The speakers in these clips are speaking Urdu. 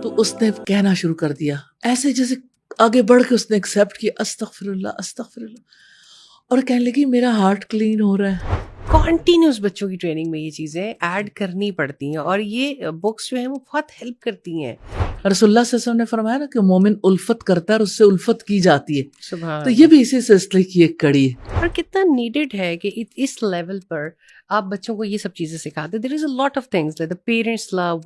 تو اس نے کہنا شروع کر دیا ایسے جیسے آگے بڑھ کے اس نے ایکسیپٹ کیا استغفر اللہ استغفر اللہ، اور کہنے لگی میرا ہارٹ کلین ہو رہا ہے. کانٹینیوس بچوں کی ٹریننگ میں یہ چیزیں ایڈ کرنی پڑتی ہیں، اور یہ بکس جو ہیں وہ بہت ہیلپ کرتی ہیں. رسول اللہ صلی اللہ علیہ وسلم نے فرمایا نا کہ مومن الفت کرتا ہے اور اس سے الفت کی جاتی ہے. سبحان تو یہ بھی اسی سلسلے کی ایک کڑی ہے. اور کتنا نیڈیڈ ہے کہ اس لیول پر آپ بچوں کو یہ سب چیزیں سکھاتے. There is a lot of things like the parents love,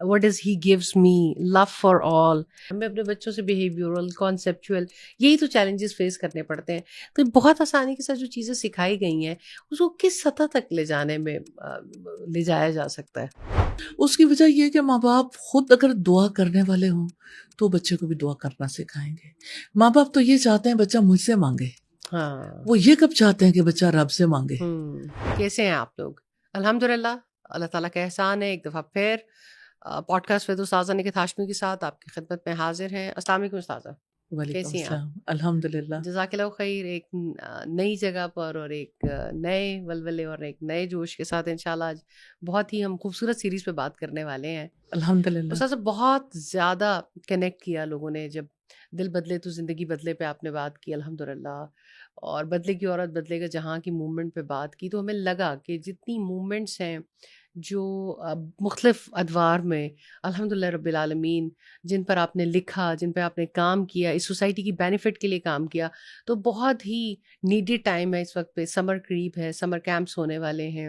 what does he gives me, love for all. ہمیں اپنے بچوں سے بیہیویورل، کانسیپچول، یہی تو چیلنجز فیس کرنے پڑتے ہیں. تو بہت آسانی کے ساتھ جو چیزیں سکھائی گئی ہیں اس کو کس سطح تک لے جانے میں لے جایا جا سکتا ہے؟ اس کی وجہ یہ ہے کہ ماں باپ خود اگر دعا کرنے والے ہوں تو بچے کو بھی دعا کرنا سکھائیں گے. ماں باپ تو یہ چاہتے ہیں بچہ مجھ سے مانگے، ہاں، وہ یہ کب چاہتے ہیں کہ بچہ رب سے مانگے. کیسے ہیں آپ لوگ؟ الحمدللہ، اللہ تعالیٰ کا احسان ہے. ایک دفعہ پھر پوڈ کاسٹ ود استاذہ نکہت ہاشمی کے ساتھ آپ کی خدمت میں حاضر ہیں. السلام علیکم استاذہ. وعلیکم کیسی ہیں آپ؟ السلام. الحمدللہ. جزاک اللہ خیر. ایک نئی جگہ پر اور ایک نئے ولولے اور ایک نئے جوش کے ساتھ انشاءاللہ آج بہت ہی ہم خوبصورت سیریز پہ بات کرنے والے ہیں. الحمدللہ. استاذہ بہت زیادہ کنیکٹ کیا لوگوں نے. جب دل بدلے تو زندگی بدلے پہ آپ نے بات کی الحمدللہ، اور بدلے کی عورت بدلے گا جہاں کی موومنٹ پہ بات کی، تو ہمیں لگا کہ جتنی موومنٹس ہیں جو مختلف ادوار میں الحمدللہ رب العالمین جن پر آپ نے لکھا، جن پہ آپ نے کام کیا، اس سوسائٹی کی بینیفٹ کے لیے کام کیا، تو بہت ہی نیڈیڈ ٹائم ہے اس وقت پہ. سمر قریب ہے، سمر کیمپس ہونے والے ہیں،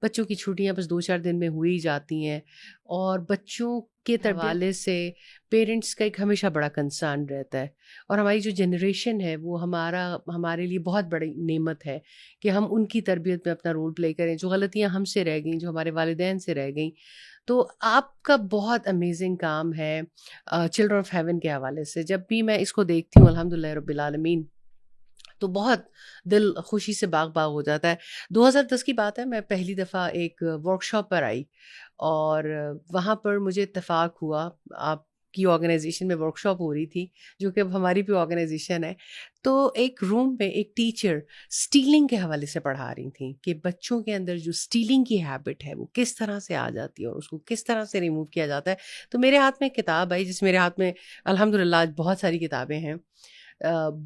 بچوں کی چھٹیاں بس 2-4 دن میں ہو ہی جاتی ہیں، اور بچوں کے حوالے سے پیرنٹس کا ایک ہمیشہ بڑا کنسرن رہتا ہے. اور ہماری جو جنریشن ہے وہ ہمارے لیے بہت بڑی نعمت ہے کہ ہم ان کی تربیت میں اپنا رول پلے کریں. جو غلطیاں ہم سے رہ گئیں، جو ہمارے والدین سے رہ گئیں، تو آپ کا بہت امیزنگ کام ہے چلڈرن آف ہیون کے حوالے سے. جب بھی میں اس کو دیکھتی ہوں الحمدللہ رب العالمین تو بہت دل خوشی سے باغ باغ ہو جاتا ہے. 2010 کی بات ہے، میں پہلی دفعہ ایک ورک شاپ پر آئی، اور وہاں پر مجھے اتفاق ہوا آپ کی آرگنائزیشن میں ورک شاپ ہو رہی تھی، جو کہ اب ہماری بھی آرگنائزیشن ہے. تو ایک روم میں ایک ٹیچر اسٹیلنگ کے حوالے سے پڑھا رہی تھیں کہ بچوں کے اندر جو اسٹیلنگ کی ہیبٹ ہے وہ کس طرح سے آ جاتی ہے اور اس کو کس طرح سے ریموو کیا جاتا ہے. تو میرے ہاتھ میں ایک کتاب آئی، جس میرے ہاتھ میں الحمدللہ آج بہت ساری کتابیں ہیں،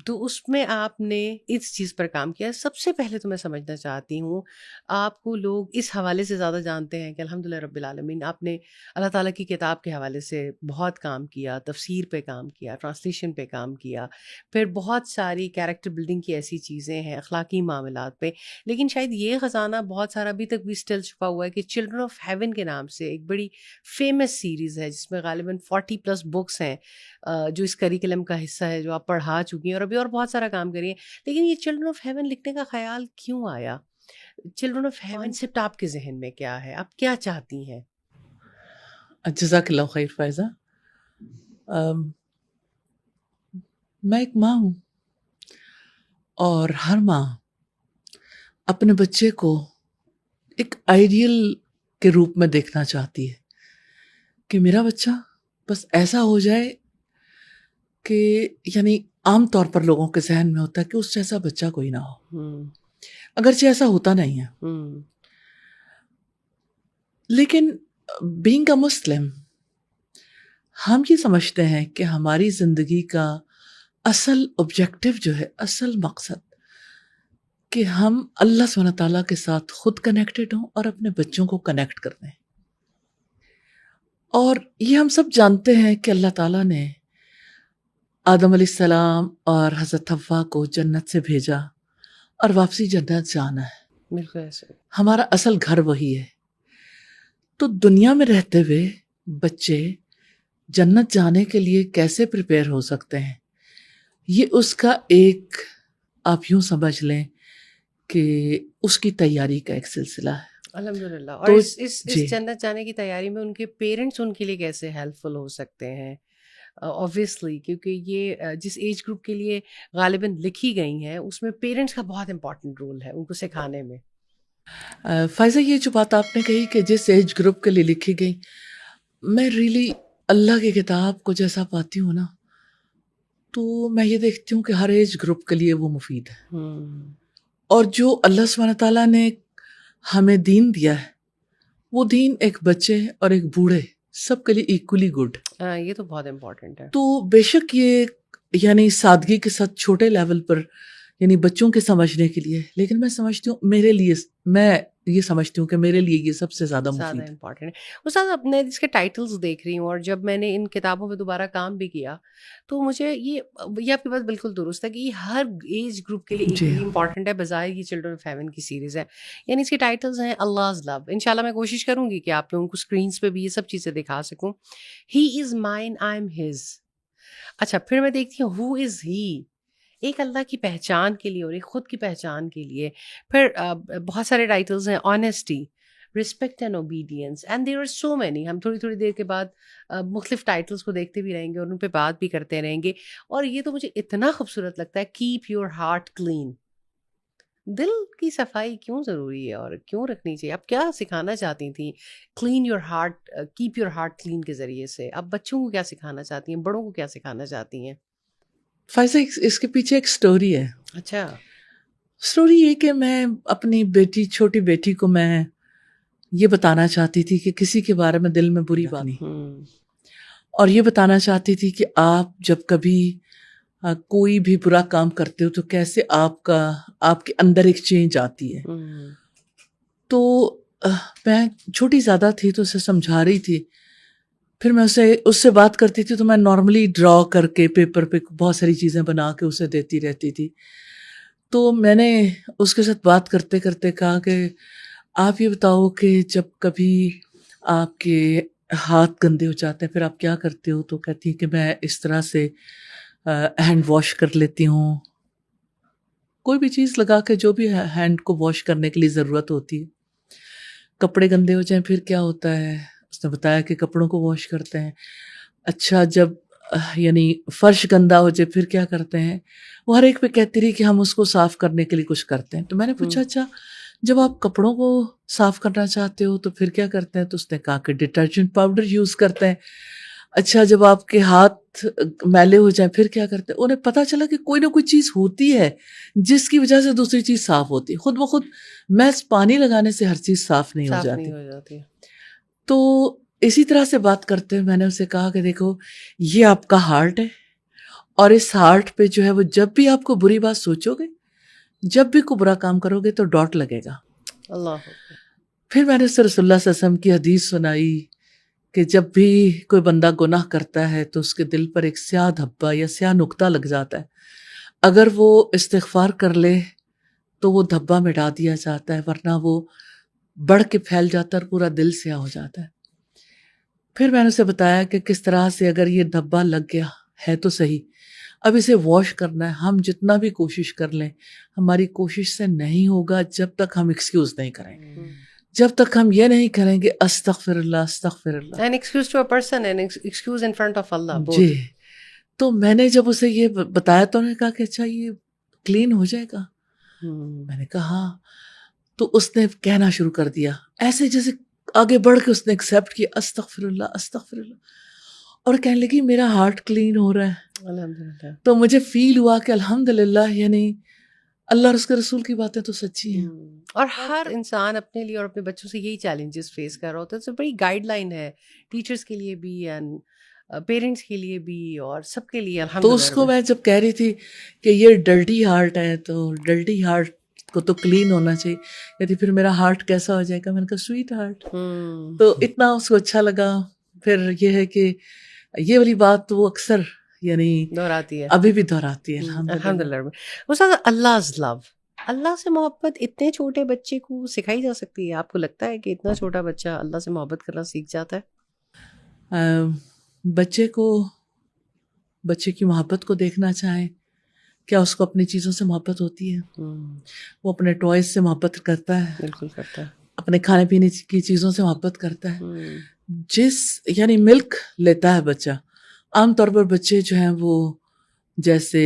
تو اس میں آپ نے اس چیز پر کام کیا. سب سے پہلے تو میں سمجھنا چاہتی ہوں، آپ کو لوگ اس حوالے سے زیادہ جانتے ہیں کہ الحمدللہ رب العالمین آپ نے اللہ تعالیٰ کی کتاب کے حوالے سے بہت کام کیا، تفسیر پہ کام کیا، ٹرانسلیشن پہ کام کیا، پھر بہت ساری کیریکٹر بلڈنگ کی ایسی چیزیں ہیں، اخلاقی معاملات پہ. لیکن شاید یہ خزانہ بہت سارا ابھی تک بھی اسٹل چھپا ہوا ہے کہ چلڈرن آف ہیون کے نام سے ایک بڑی فیمس سیریز ہے، جس میں غالباً 40+ بکس ہیں جو اس کریکلم کا حصہ ہے، جو آپ پڑھا چکی ہیں اور ابھی اور بہت سارا کام کری ہیں. لیکن یہ چلڈرن آف ہیون لکھنے کا خیال کیوں آیا؟ چلڈرن آف ہیون کانسیپٹ آپ کے ذہن میں کیا ہے؟ آپ کیا چاہتی ہیں؟ جزاک اللہ خیر فائزہ. میں ایک ماں ہوں، اور ہر ماں اپنے بچے کو ایک آئیڈیل کے روپ میں دیکھنا چاہتی ہے کہ میرا بچہ بس ایسا ہو جائے کہ یعنی عام طور پر لوگوں کے ذہن میں ہوتا ہے کہ اس جیسا بچہ کوئی نہ ہو، اگرچہ ایسا ہوتا نہیں ہے. لیکن بینگ اے مسلم ہم یہ سمجھتے ہیں کہ ہماری زندگی کا اصل آبجیکٹو جو ہے، اصل مقصد، کہ ہم اللہ سبحانہ تعالیٰ کے ساتھ خود کنیکٹڈ ہوں اور اپنے بچوں کو کنیکٹ کر دیں. اور یہ ہم سب جانتے ہیں کہ اللہ تعالیٰ نے آدم علیہ السلام اور حضرت حوا کو جنت سے بھیجا اور واپسی جنت جانا ہے. بالکل ایسے ہمارا اصل گھر وہی ہے. تو دنیا میں رہتے ہوئے بچے جنت جانے کے لیے کیسے پریپیئر ہو سکتے ہیں؟ یہ اس کا ایک، آپ یوں سمجھ لیں کہ اس کی تیاری کا ایک سلسلہ ہے. الحمدللہ. اور تو اس جنت جانے کی تیاری میں ان کے پیرنٹس ان کے لیے کیسے ہیلپ فل ہو سکتے ہیں؟ اوبویسلی کیونکہ یہ جس ایج گروپ کے لیے غالباً لکھی گئی ہیں اس میں پیرنٹس کا بہت امپورٹنٹ رول ہے ان کو سکھانے میں. فائزہ یہ جو بات آپ نے کہی کہ جس ایج گروپ کے لیے لکھی گئی، میں ریلی اللہ کی کتاب کو جیسا پاتی ہوں نا، تو میں یہ دیکھتی ہوں کہ ہر ایج گروپ کے لیے وہ مفید ہے. اور جو اللہ سبحانہ تعالیٰ نے ہمیں دین دیا ہے وہ دین ایک بچے اور ایک بوڑھے سب کے لیے ایکولی گڈ. یہ تو بہت امپورٹنٹ ہے. تو بے شک یہ یعنی سادگی کے ساتھ چھوٹے لیول پر یعنی بچوں کے سمجھنے کے لیے، لیکن میں سمجھتی ہوں میرے لیے، میں یہ سمجھتی ہوں کہ میرے لیے یہ سب سے زیادہ مفید ہے. امپورٹنٹ ہے. استاد اب میں اس کے ٹائٹلز دیکھ رہی ہوں، اور جب میں نے ان کتابوں پہ دوبارہ کام بھی کیا تو مجھے یہ آپ کی بات بالکل درست ہے کہ یہ ہر ایج گروپ کے لیے جی ایکولی امپورٹنٹ ہے. بظاہر یہ چلڈرن آف ہیون کی سیریز ہے، یعنی اس کے ٹائٹلز ہیں اللہز لو. انشاءاللہ میں کوشش کروں گی کہ آپ لوگوں کو اسکرینس پہ بھی یہ سب چیزیں دکھا سکوں. He is mine, I am his. اچھا پھر میں دیکھتی ہوں ہو از ہی، ایک اللہ کی پہچان کے لیے اور ایک خود کی پہچان کے لیے. پھر بہت سارے ٹائٹلز ہیں، honesty, respect and obedience, and there are so many. ہم تھوڑی تھوڑی دیر کے بعد مختلف ٹائٹلز کو دیکھتے بھی رہیں گے اور ان پہ بات بھی کرتے رہیں گے. اور یہ تو مجھے اتنا خوبصورت لگتا ہے، کیپ یور ہارٹ کلین. دل کی صفائی کیوں ضروری ہے اور کیوں رکھنی چاہیے؟ آپ کیا سکھانا چاہتی تھیں clean your heart, keep your heart clean کے ذریعے سے؟ آپ بچوں کو کیا سکھانا چاہتی ہیں، بڑوں کو کیا سکھانا چاہتی ہیں؟ فائزہ اس کے پیچھے ایک سٹوری ہے. اچھا. سٹوری یہ کہ میں اپنی چھوٹی بیٹی کو میں یہ بتانا چاہتی تھی کہ کسی کے بارے میں دل میں بری بات نہیں، اور یہ بتانا چاہتی تھی کہ آپ جب کبھی کوئی بھی برا کام کرتے ہو تو کیسے آپ کے اندر ایک چینج آتی ہے. تو میں چھوٹی زیادہ تھی تو اسے سمجھا رہی تھی. پھر میں اس سے بات کرتی تھی تو میں نارملی ڈرا کر کے پیپر پہ بہت ساری چیزیں بنا کے اسے دیتی رہتی تھی. تو میں نے اس کے ساتھ بات کرتے کرتے کہا کہ آپ یہ بتاؤ کہ جب کبھی آپ کے ہاتھ گندے ہو جاتے ہیں پھر آپ کیا کرتے ہو؟ تو کہتی ہے کہ میں اس طرح سے ہینڈ واش کر لیتی ہوں، کوئی بھی چیز لگا کے جو بھی ہینڈ کو واش کرنے کے لیے ضرورت ہوتی ہے. کپڑے گندے ہو جائیں پھر کیا ہوتا ہے؟ اس نے بتایا کہ کپڑوں کو واش کرتے ہیں. اچھا جب یعنی فرش گندا ہو جائے پھر کیا کرتے ہیں؟ وہ ہر ایک پہ کہتی رہی کہ ہم اس کو صاف کرنے کے لیے کچھ کرتے ہیں. تو میں نے پوچھا اچھا جب آپ کپڑوں کو صاف کرنا چاہتے ہو تو پھر کیا کرتے ہیں؟ تو اس نے کہا کہ ڈٹرجنٹ پاؤڈر یوز کرتے ہیں. اچھا جب آپ کے ہاتھ میلے ہو جائیں پھر کیا کرتے ہیں؟ انہیں پتا چلا کہ کوئی نہ کوئی چیز ہوتی ہے جس کی وجہ سے دوسری چیز صاف ہوتی ہے. خود بخود محض پانی لگانے سے ہر چیز صاف نہیں ہو جاتی. تو اسی طرح سے بات کرتے ہوئے میں نے اسے کہا کہ دیکھو یہ آپ کا ہارٹ ہے، اور اس ہارٹ پہ جو ہے وہ جب بھی آپ کو بری بات سوچو گے، جب بھی کوئی برا کام کرو گے تو ڈاٹ لگے گا. اللہ. پھر میں نے اسے رسول اللہ صلی اللہ علیہ وسلم کی حدیث سنائی کہ جب بھی کوئی بندہ گناہ کرتا ہے تو اس کے دل پر ایک سیاہ دھبا یا سیاہ نقطہ لگ جاتا ہے. اگر وہ استغفار کر لے تو وہ دھبا مٹا دیا جاتا ہے، ورنہ وہ بڑھ کے پھیل جاتا ہے اور پورا دل سیاہ ہو جاتا ہے. پھر میں نے اسے بتایا کہ کس طرح سے اگر یہ دھبا لگ گیا ہے تو صحیح، اب اسے واش کرنا ہے. ہم جتنا بھی کوشش کر لیں ہماری کوشش سے نہیں ہوگا جب تک ہم ایکسکیوز نہیں کریں گے، جب تک ہم یہ نہیں کریں گے استغفر اللہ استغفر اللہ. An excuse to a person and excuse in front of Allah, both. جی. تو میں نے جب اسے یہ بتایا تو انہوں نے کہا کہ اچھا یہ کلین ہو جائے گا؟ میں نے کہا ہاں. تو اس نے کہنا شروع کر دیا ایسے جیسے آگے بڑھ کے اس نے ایکسیپٹ کیا استغفر اللہ استغفر اللہ، اور کہنے لگی میرا ہارٹ کلین ہو رہا ہے. الحمدللہ. تو مجھے فیل ہوا کہ الحمدللہ یعنی اللہ اور اس کے رسول کی باتیں تو سچی ہیں. اور ہر انسان اپنے لیے اور اپنے بچوں سے یہی چیلنجز فیس کر رہا ہوتا ہے. تو بڑی گائیڈ لائن ہے ٹیچرس کے لیے بھی اینڈ پیرنٹس کے لیے بھی اور سب کے لیے. تو اس کو میں جب کہہ رہی تھی کہ یہ ڈرٹی ہارٹ ہے تو ڈرٹی ہارٹ کو تو کلین ہونا چاہیے، کہتی پھر میرا ہارٹ کیسا ہو جائے گا؟ میں نے کہا سویٹ ہارٹ. تو اتنا اس کو اچھا لگا. پھر یہ ہے کہ یہ والی بات وہ اکثر یعنی دہراتی ہے، ابھی بھی دہراتی ہے. الحمدللہ. استاد اللہز لو، اللہ سے محبت اتنے چھوٹے بچے کو سکھائی جا سکتی ہے؟ آپ کو لگتا ہے کہ اتنا چھوٹا بچہ اللہ سے محبت کرنا سیکھ جاتا ہے؟ بچے کی محبت کو دیکھنا چاہیں، کیا اس کو اپنی چیزوں سے محبت ہوتی ہے؟ وہ اپنے ٹوائز سے محبت کرتا ہے، بالکل کرتا ہے. اپنے کھانے پینے کی چیزوں سے محبت کرتا ہے. یعنی ملک لیتا ہے بچہ. عام طور پر بچے جو ہیں وہ جیسے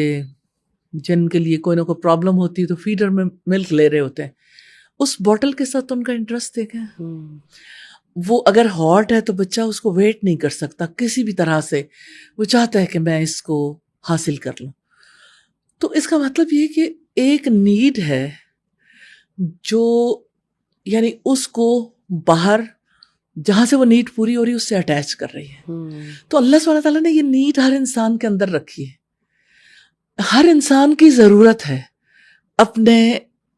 جن کے لیے کوئی نہ کوئی پرابلم ہوتی ہے تو فیڈر میں ملک لے رہے ہوتے ہیں، اس بوٹل کے ساتھ ان کا انٹرسٹ دیکھیں. وہ اگر ہاٹ ہے تو بچہ اس کو ویٹ نہیں کر سکتا کسی بھی طرح سے، وہ چاہتا ہے کہ میں اس کو حاصل کر لوں. تو اس کا مطلب یہ کہ ایک نیڈ ہے جو یعنی اس کو باہر جہاں سے وہ نیڈ پوری ہو رہی ہے اس سے اٹیچ کر رہی ہے. تو اللہ سبحانہ تعالیٰ نے یہ نیڈ ہر انسان کے اندر رکھی ہے. ہر انسان کی ضرورت ہے اپنے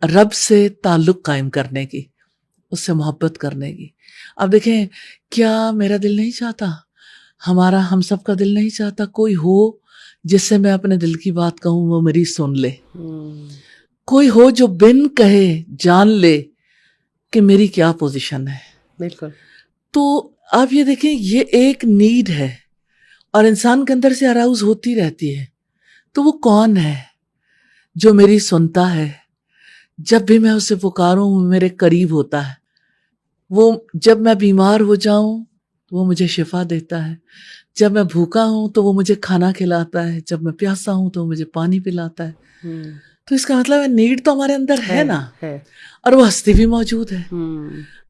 رب سے تعلق قائم کرنے کی، اس سے محبت کرنے کی. اب دیکھیں، کیا میرا دل نہیں چاہتا، ہمارا ہم سب کا دل نہیں چاہتا کوئی ہو جس سے میں اپنے دل کی بات کہوں وہ میری سن لے، کوئی ہو جو بن کہے جان لے کہ میری کیا پوزیشن ہے. بالکل. تو آپ یہ دیکھیں، یہ ایک نیڈ ہے اور انسان کے اندر سے اراؤز ہوتی رہتی ہے. تو وہ کون ہے جو میری سنتا ہے، جب بھی میں اسے پکاروں وہ میرے قریب ہوتا ہے، وہ جب میں بیمار ہو جاؤں تو وہ مجھے شفا دیتا ہے، جب میں بھوکا ہوں تو وہ مجھے کھانا کھلاتا ہے، جب میں پیاسا ہوں تو وہ مجھے پانی پلاتا ہے. تو اس کا مطلب ہے نیڈ تو ہمارے اندر ہے نا، اور وہ ہستی بھی موجود ہے.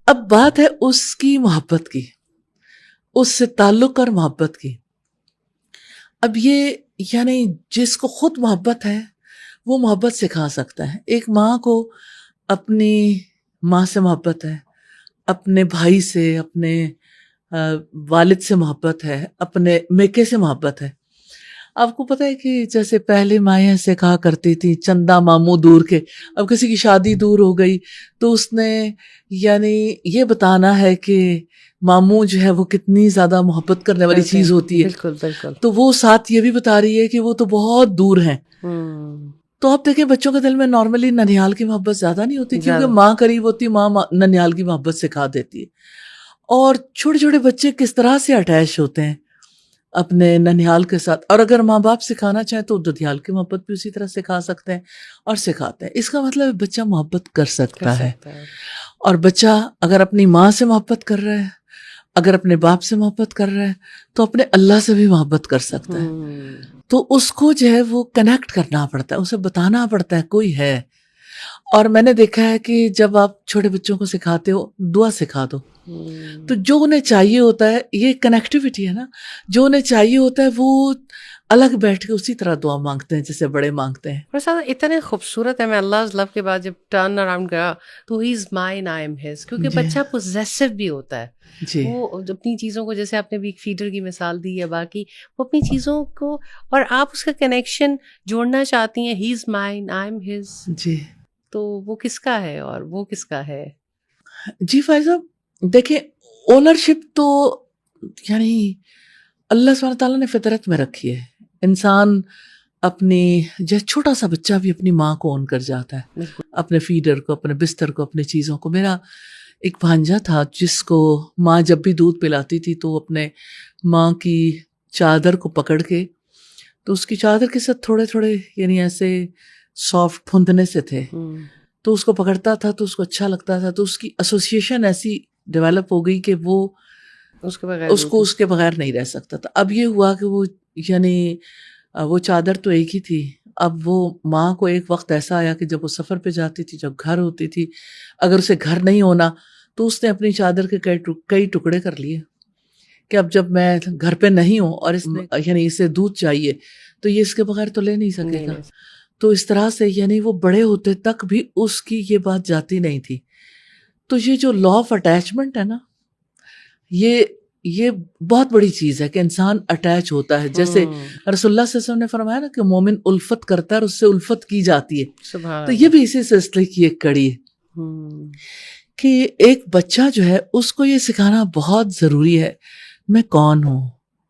اب بات ہے اس کی محبت کی، اس سے تعلق اور محبت کی. اب یہ یعنی جس کو خود محبت ہے وہ محبت سکھا سکتا ہے. ایک ماں کو اپنی ماں سے محبت ہے، اپنے بھائی سے، اپنے والد سے محبت ہے، اپنے میکے سے محبت ہے. آپ کو پتہ ہے کہ جیسے پہلے مائیں سے کہا کرتی تھی چندہ ماموں دور کے. اب کسی کی شادی دور ہو گئی تو اس نے یعنی یہ بتانا ہے کہ ماموں جو ہے وہ کتنی زیادہ محبت کرنے والی چیز ہوتی ہے. بالکل بالکل. تو وہ ساتھ یہ بھی بتا رہی ہے کہ وہ تو بہت دور ہیں. تو آپ دیکھیں بچوں کے دل میں نارملی ننیال کی محبت زیادہ نہیں ہوتی، کیونکہ ماں قریب ہوتی، ماں ننیال کی محبت سکھا دیتی ہے. اور چھوٹے چھوٹے بچے کس طرح سے اٹیچ ہوتے ہیں اپنے ننیال کے ساتھ، اور اگر ماں باپ سکھانا چاہیں تو ددیال کی محبت بھی اسی طرح سکھا سکتے ہیں اور سکھاتے ہیں. اس کا مطلب بچہ محبت کر سکتا ہے. اور بچہ اگر اپنی ماں سے محبت کر رہا ہے، اگر اپنے باپ سے محبت کر رہا ہے تو اپنے اللہ سے بھی محبت کر سکتا ہے. تو اس کو جو ہے وہ کنیکٹ کرنا پڑتا ہے، اسے بتانا پڑتا ہے کوئی ہے. اور میں نے دیکھا ہے کہ جب آپ چھوٹے بچوں کو سکھاتے ہو دعا سکھا دو تو جو انہیں چاہیے ہوتا ہے، یہ کنیکٹیوٹی ہے نا، جو انہیں چاہیے ہوتا ہے وہ الگ بیٹھ کے اسی طرح دعا مانگتے ہیں جیسے بڑے مانگتے ہیں. اور ساتھ اتنے خوبصورت ہے. میں اللہ's love کے بعد جب ٹرن اراؤنڈ کرا تو he is mine I am his, کیونکہ بچہ پوزیسو بھی ہوتا ہے. وہ اپنی چیزوں کو، جیسے آپ نے بھی ایک فیڈر کی مثال دی ہے، باقی وہ اپنی چیزوں کو، اور آپ اس کا کنیکشن جوڑنا چاہتی ہیں، he is mine I am his. جی تو وہ کس کا ہے اور وہ کس کا ہے؟ جی فائز صاحب دیکھیں، اونرشپ تو یعنی اللہ سبحانہ تعالیٰ نے فطرت میں رکھی ہے. انسان اپنی جیسے چھوٹا سا بچہ بھی اپنی ماں کو اون کر جاتا ہے، اپنے فیڈر کو، اپنے بستر کو، اپنے چیزوں کو. میرا ایک بھانجا تھا جس کو ماں جب بھی دودھ پلاتی تھی تو وہ اپنے ماں کی چادر کو پکڑ کے، تو اس کی چادر کے ساتھ تھوڑے تھوڑے یعنی ایسے سافٹ پھندنے سے تھے، تو اس کو پکڑتا تھا تو اس کو اچھا لگتا تھا. تو اس کی ایسوسیشن ایسی ڈیولپ ہو گئی کہ وہ اس کو اس کے بغیر نہیں رہ سکتا تھا. اب یہ ہوا کہ وہ یعنی وہ چادر تو ایک ہی تھی. اب وہ ماں کو ایک وقت ایسا آیا کہ جب وہ سفر پہ جاتی تھی، جب گھر ہوتی تھی، اگر اسے گھر نہیں ہونا تو اس نے اپنی چادر کے کئی ٹکڑے کر لیے کہ اب جب میں گھر پہ نہیں ہوں اور اس یعنی اسے دودھ چاہیے تو یہ اس کے بغیر تو لے نہیں سکے گا. تو اس طرح سے یعنی وہ بڑے ہوتے تک بھی اس کی یہ بات جاتی نہیں تھی. تو یہ جو لا آف اٹیچمنٹ ہے نا، یہ بہت بڑی چیز ہے کہ انسان اٹیچ ہوتا ہے. جیسے رسول اللہ صلی اللہ علیہ وسلم نے فرمایا نا کہ مومن الفت کرتا ہے اور اس سے الفت کی جاتی ہے. تو یہ بھی اسی سلسلے کی ایک کڑی ہے کہ ایک بچہ جو ہے اس کو یہ سکھانا بہت ضروری ہے میں کون ہوں،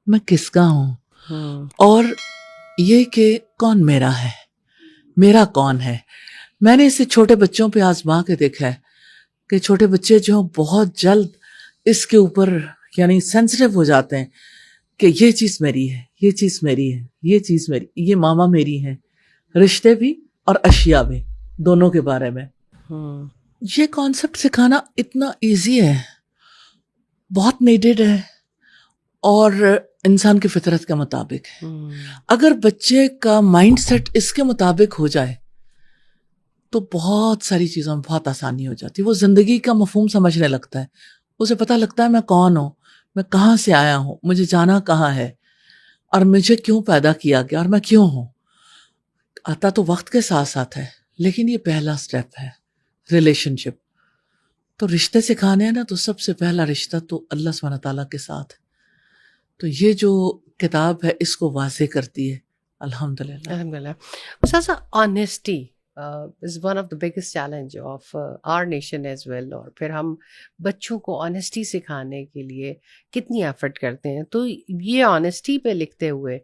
میں کس کا ہوں، اور یہ کہ کون میرا ہے، میرا کون ہے. میں نے اسے چھوٹے بچوں پہ آزما کے دیکھا ہے کہ چھوٹے بچے جو بہت جلد اس کے اوپر یعنی سینسٹیو ہو جاتے ہیں کہ یہ چیز میری ہے، یہ چیز میری ہے، یہ چیز میری، یہ ماما میری ہے. رشتے بھی اور اشیاء بھی، دونوں کے بارے میں. یہ کانسیپٹ سکھانا اتنا ایزی ہے، بہت نیڈڈ ہے اور انسان کی فطرت کے مطابق ہے. اگر بچے کا مائنڈ سیٹ اس کے مطابق ہو جائے تو بہت ساری چیزوں میں بہت آسانی ہو جاتی ہے. وہ زندگی کا مفہوم سمجھنے لگتا ہے، اسے پتہ لگتا ہے میں کون ہوں، میں کہاں سے آیا ہوں، مجھے جانا کہاں ہے، اور مجھے کیوں پیدا کیا گیا اور میں کیوں ہوں. آتا تو وقت کے ساتھ ساتھ ہے، لیکن یہ پہلا سٹیپ ہے ریلیشن شپ. تو رشتے سکھانے ہیں نا تو سب سے پہلا رشتہ تو اللہ سبحانہ تعالیٰ کے ساتھ ہے. تو یہ جو کتاب ہے اس کو واضح کرتی ہے الحمدللہ. الحمدللہ. ساسا honesty is one of the biggest challenge of our nation as well. اور پھر ہم بچوں کو آنیسٹی سکھانے کے لیے کتنی ایفرٹ کرتے ہیں. تو یہ آنیسٹی پہ لکھتے ہوئے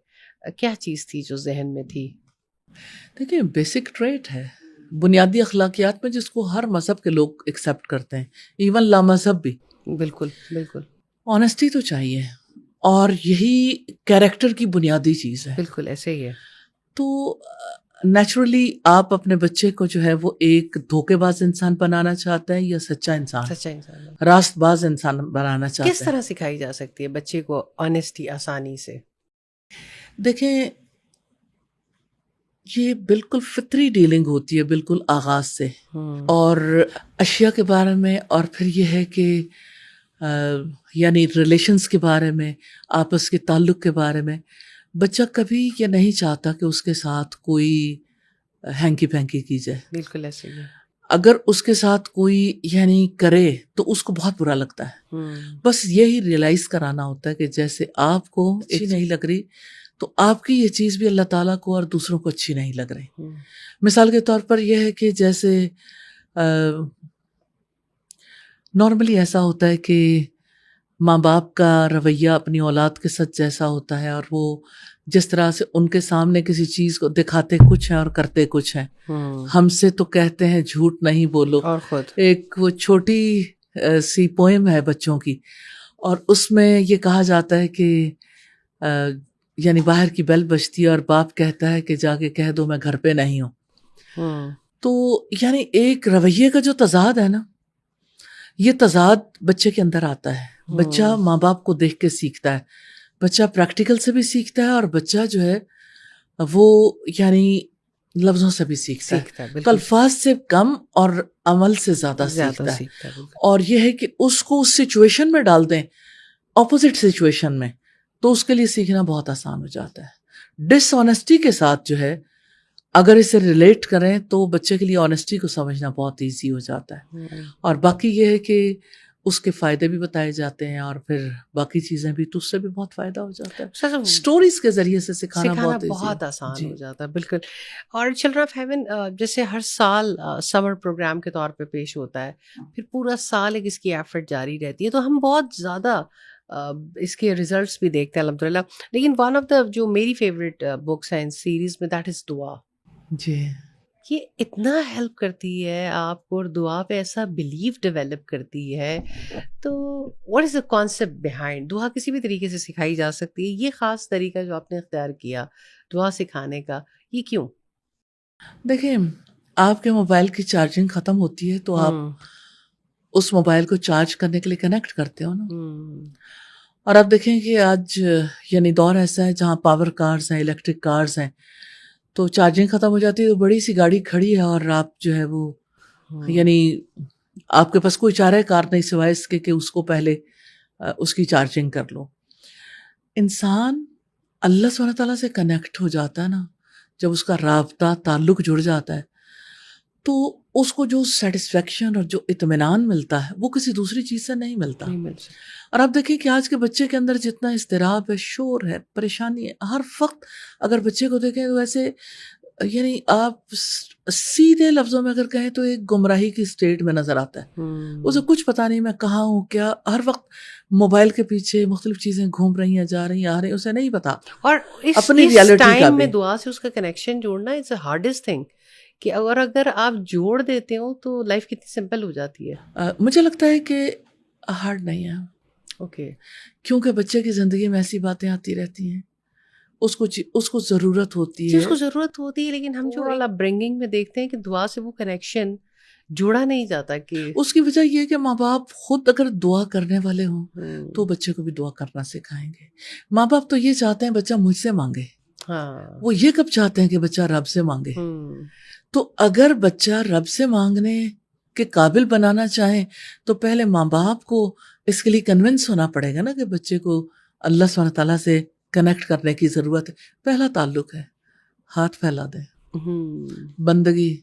کیا چیز تھی جو ذہن میں تھی؟ دیکھیں بیسک ٹریٹ ہے بنیادی اخلاقیات میں جس کو ہر مذہب کے لوگ ایکسیپٹ کرتے ہیں، ایون لامذہب بھی. بالکل بالکل آنیسٹی تو چاہیے اور یہی کیریکٹر کی بنیادی چیز ہے. بالکل ایسے ہی ہے. تو نیچرلی آپ اپنے بچے کو جو ہے وہ ایک دھوکے باز انسان بنانا چاہتے ہیں یا سچا انسان، سچا انسان راست باز انسان بنانا چاہتے ہیں؟ کس طرح سکھائی جا سکتی ہے بچے کو آنیسٹی آسانی سے؟ دیکھیں یہ بالکل فطری ڈیلنگ ہوتی ہے بالکل آغاز سے، اور اشیاء کے بارے میں، اور پھر یہ ہے کہ یعنی ریلیشنز کے بارے میں، آپس کے تعلق کے بارے میں بچہ کبھی یہ نہیں چاہتا کہ اس کے ساتھ کوئی ہینکی پینکی کی جائے. بالکل ایسے ہی ہے. اگر اس کے ساتھ کوئی یعنی کرے تو اس کو بہت برا لگتا ہے. بس یہی ریئلائز کرانا ہوتا ہے کہ جیسے آپ کو اچھی نہیں لگ رہی تو آپ کی یہ چیز بھی اللہ تعالیٰ کو اور دوسروں کو اچھی نہیں لگ رہی. مثال کے طور پر یہ ہے کہ جیسے نارملی ایسا ہوتا ہے کہ ماں باپ کا رویہ اپنی اولاد کے ساتھ جیسا ہوتا ہے، اور وہ جس طرح سے ان کے سامنے کسی چیز کو دکھاتے کچھ ہیں اور کرتے کچھ ہیں. ہم سے تو کہتے ہیں جھوٹ نہیں بولو، اور خود ایک وہ چھوٹی سی پوئم ہے بچوں کی، اور اس میں یہ کہا جاتا ہے کہ یعنی باہر کی بیل بجتی ہے اور باپ کہتا ہے کہ جا کے کہہ دو میں گھر پہ نہیں ہوں. تو یعنی ایک رویے کا جو تضاد ہے نا، یہ تضاد بچے کے اندر آتا ہے. بچہ ماں باپ کو دیکھ کے سیکھتا ہے، بچہ پریکٹیکل سے بھی سیکھتا ہے، اور بچہ جو ہے وہ یعنی لفظوں سے بھی سیکھتا ہے. تو الفاظ سے کم اور عمل سے زیادہ سیکھتا ہے. اور یہ ہے کہ اس کو اس سچویشن میں ڈال دیں، اپوزٹ سچویشن میں، تو اس کے لیے سیکھنا بہت آسان ہو جاتا ہے. ڈس آنیسٹی کے ساتھ جو ہے اگر اسے ریلیٹ کریں تو بچے کے لیے آنیسٹی کو سمجھنا بہت ایزی ہو جاتا ہے. اور باقی یہ ہے کہ اس کے فائدے بھی بتائے جاتے ہیں، اور پھر باقی چیزیں بھی، تو اس سے بھی بہت فائدہ ہو جاتا ہے. اسٹوریز کے ذریعے سے سکھانا بہت آسان ہو جاتا ہے. بالکل. اور چلڈرن آف ہیون جیسے ہر سال سمر پروگرام کے طور پہ پیش ہوتا ہے، پھر پورا سال ایک اس کی ایفرٹ جاری رہتی ہے، تو ہم بہت زیادہ اس کے ریزلٹس بھی دیکھتے ہیں الحمدللہ. لیکن ون آف دا جو میری فیوریٹ بکس ہیں ان سیریز میں، دیٹ از دعا. جی یہ اتنا ہیلپ کرتی ہے آپ کو، اور دعا پہ ایسا بلیف ڈیولپ کرتی ہے. تو what is the concept behind دعا؟ کسی بھی طریقے سے سکھائی جا سکتی ہے. یہ خاص طریقہ جو آپ نے اختیار کیا دعا سکھانے کا، یہ کیوں؟ دیکھیں آپ کے موبائل کی چارجنگ ختم ہوتی ہے تو آپ اس موبائل کو چارج کرنے کے لیے کنیکٹ کرتے ہو نا. اور آپ دیکھیں کہ آج یعنی دور ایسا ہے جہاں پاور کارز ہیں، الیکٹرک کارز ہیں، تو چارجنگ ختم ہو جاتی ہے تو بڑی سی گاڑی کھڑی ہے اور آپ جو ہے وہ یعنی آپ کے پاس کوئی چارہ کار نہیں سوائے اس کے کہ اس کو پہلے اس کی چارجنگ کر لو. انسان اللہ سبحانہ تعالیٰ سے کنیکٹ ہو جاتا ہے نا، جب اس کا رابطہ تعلق جڑ جاتا ہے تو اس کو جو سیٹسفیکشن اور جو اطمینان ملتا ہے وہ کسی دوسری چیز سے نہیں ملتا. اور آپ دیکھیں کہ آج کے بچے کے اندر جتنا اضطراب ہے، شور ہے، پریشانی ہے، ہر وقت اگر بچے کو دیکھیں تو ایسے یعنی آپ سیدھے لفظوں میں اگر کہیں تو ایک گمراہی کی اسٹیٹ میں نظر آتا ہے. اسے کچھ پتا نہیں میں کہاں ہوں کیا، ہر وقت موبائل کے پیچھے مختلف چیزیں گھوم رہی ہیں، جا رہی ہیں، آ رہی ہیں، اسے نہیں پتا. اور اپنی اس ٹائم میں دعا سے اس کا کنیکشن جوڑنا اٹس اے ہارڈسٹ تھنگ، کہ اگر آپ جوڑ دیتے ہو تو لائف کتنی سمپل ہو جاتی ہے. مجھے لگتا ہے کہ ہارڈ نہیں ہے. اوکے. کیونکہ بچے کی زندگی میں ایسی باتیں آتی رہتی ہیں، اس کو ضرورت ہوتی ہے. اس کو ضرورت ہوتی ہے، لیکن ہم جو اپ برنگنگ میں دیکھتے ہیں کہ دعا سے وہ کنیکشن جوڑا نہیں جاتا. کہ اس کی وجہ یہ ہے کہ ماں باپ خود اگر دعا کرنے والے ہوں تو بچے کو بھی دعا کرنا سکھائیں گے. ماں باپ تو یہ چاہتے ہیں بچہ مجھ سے مانگے، وہ یہ کب چاہتے ہیں کہ بچہ رب سے مانگے. تو اگر بچہ رب سے مانگنے کے قابل بنانا چاہیں تو پہلے ماں باپ کو اس کے لیے کنونس ہونا پڑے گا نا کہ بچے کو اللہ سبحانہ تعالیٰ سے کنیکٹ کرنے کی ضرورت ہے. پہلا تعلق ہے، ہاتھ پھیلا دیں، بندگی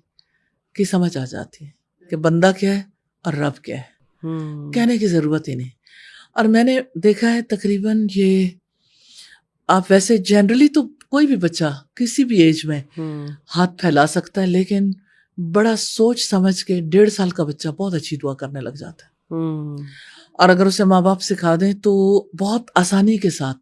کی سمجھ آ جاتی ہے کہ بندہ کیا ہے اور رب کیا ہے. کہنے کی ضرورت ہی نہیں. اور میں نے دیکھا ہے تقریباً یہ آپ ویسے جنرلی تو کوئی بھی بچہ کسی بھی ایج میں ہاتھ پھیلا سکتا ہے، لیکن بڑا سوچ سمجھ کے 1.5 سال کا بچہ بہت اچھی دعا کرنے لگ جاتا ہے. اور اگر اسے ماں باپ سکھا دیں تو بہت آسانی کے ساتھ،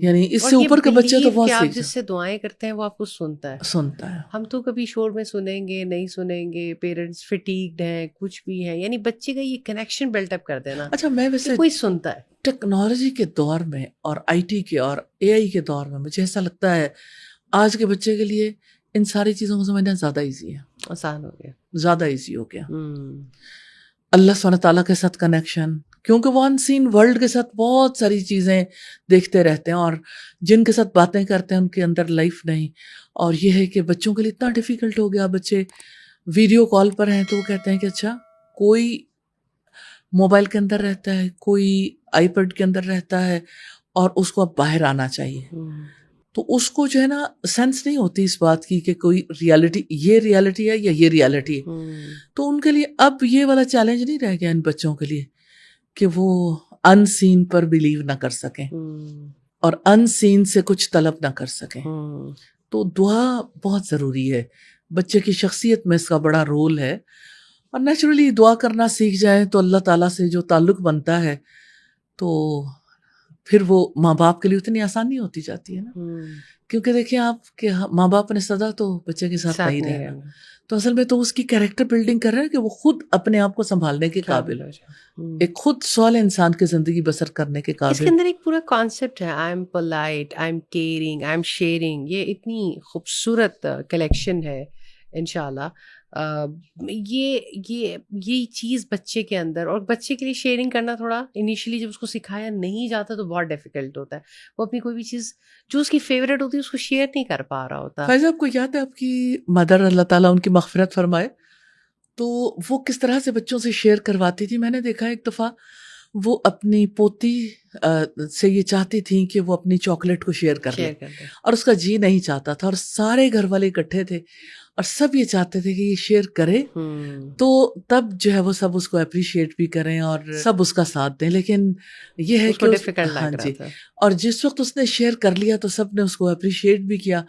یعنی اس سے اوپر کے بچے تو بہت آپ سیکھ جس سے دعائیں کرتے ہیں وہ آپ کو سنتا ہے. ہم تو کبھی شور میں سنیں گے نہیں سنیں گے، پیرنٹس فٹیگڈ ہیں، کچھ بھی ہیں، یعنی بچے کا یہ کنیکشن بلٹ اپ کر دینا. اچھا، میں ویسے کوئی سنتا ہے ٹیکنالوجی کے دور میں اور آئی ٹی کے اور اے آئی کے دور میں مجھے ایسا لگتا ہے آج کے بچے کے لیے ان ساری چیزوں کو سمجھنا زیادہ ایزی ہے، آسان ہو گیا، زیادہ ایزی ہو گیا. اللہ سبحانہ تعالیٰ کے ساتھ کنیکشن، کیونکہ وہ ان سین ورلڈ کے ساتھ بہت ساری چیزیں دیکھتے رہتے ہیں، اور جن کے ساتھ باتیں کرتے ہیں ان کے اندر لائف نہیں. اور یہ ہے کہ بچوں کے لیے اتنا ڈیفیکلٹ ہو گیا، بچے ویڈیو کال پر ہیں تو وہ کہتے ہیں کہ اچھا کوئی موبائل کے اندر رہتا ہے، کوئی آئی پیڈ کے اندر رہتا ہے، اور اس کو اب باہر آنا چاہیے. تو اس کو جو ہے نا سینس نہیں ہوتی اس بات کی کہ کوئی ریالٹی، یہ ریالٹی ہے یا یہ ریالٹی ہے. تو ان کے لیے اب یہ والا چیلنج نہیں رہ گیا ان بچوں کے لیے کہ وہ ان سین پر بلیو نہ کر سکیں اور ان سین سے کچھ طلب نہ کر سکیں. تو دعا بہت ضروری ہے، بچے کی شخصیت میں اس کا بڑا رول ہے. اور نیچرلی دعا کرنا سیکھ جائیں تو اللہ تعالیٰ سے جو تعلق بنتا ہے تو پھر وہ ماں باپ کے لیے اتنی آسانی ہوتی جاتی ہے نا. کیونکہ دیکھیں آپ کہ ماں باپ نے سدا تو بچے کے ساتھ نہیں رہنا، تو اصل میں تو اس کی کیریکٹر بلڈنگ کر رہے ہیں کہ وہ خود اپنے آپ کو سنبھالنے کے قابل ہو، ایک خود سوال انسان کی زندگی بسر کرنے کے قابل. اس کے اندر ایک پورا کانسیپٹ ہے، I am polite, I am caring, I am sharing. یہ اتنی خوبصورت کلیکشن ہے انشاءاللہ. یہ چیز بچے کے اندر، اور بچے کے لیے شیئرنگ کرنا تھوڑا انیشلی جب اس کو سکھایا نہیں جاتا تو بہت ڈیفیکلٹ ہوتا ہے. وہ اپنی کوئی بھی چیز جو اس کی فیوریٹ ہوتی ہے اس کو شیئر نہیں کر پا رہا ہوتا. فیض آپ کو یاد ہے آپ کی مدر، اللہ تعالیٰ ان کی مغفرت فرمائے، تو وہ کس طرح سے بچوں سے شیئر کرواتی تھی؟ میں نے دیکھا ایک دفعہ وہ اپنی پوتی سے یہ چاہتی تھیں کہ وہ اپنی چاکلیٹ کو شیئر کر لے، اور اس کا جی نہیں چاہتا تھا، اور سارے گھر والے اکٹھے تھے اور سب یہ چاہتے تھے کہ یہ شیئر کرے تو تب جو ہے وہ سب اس کو اپریشیٹ بھی کریں اور سب اس کا ساتھ دیں. لیکن یہ ہے کہ ہاں جی، اور جس وقت اس نے شیئر کر لیا تو سب نے اس کو اپریشیٹ بھی کیا،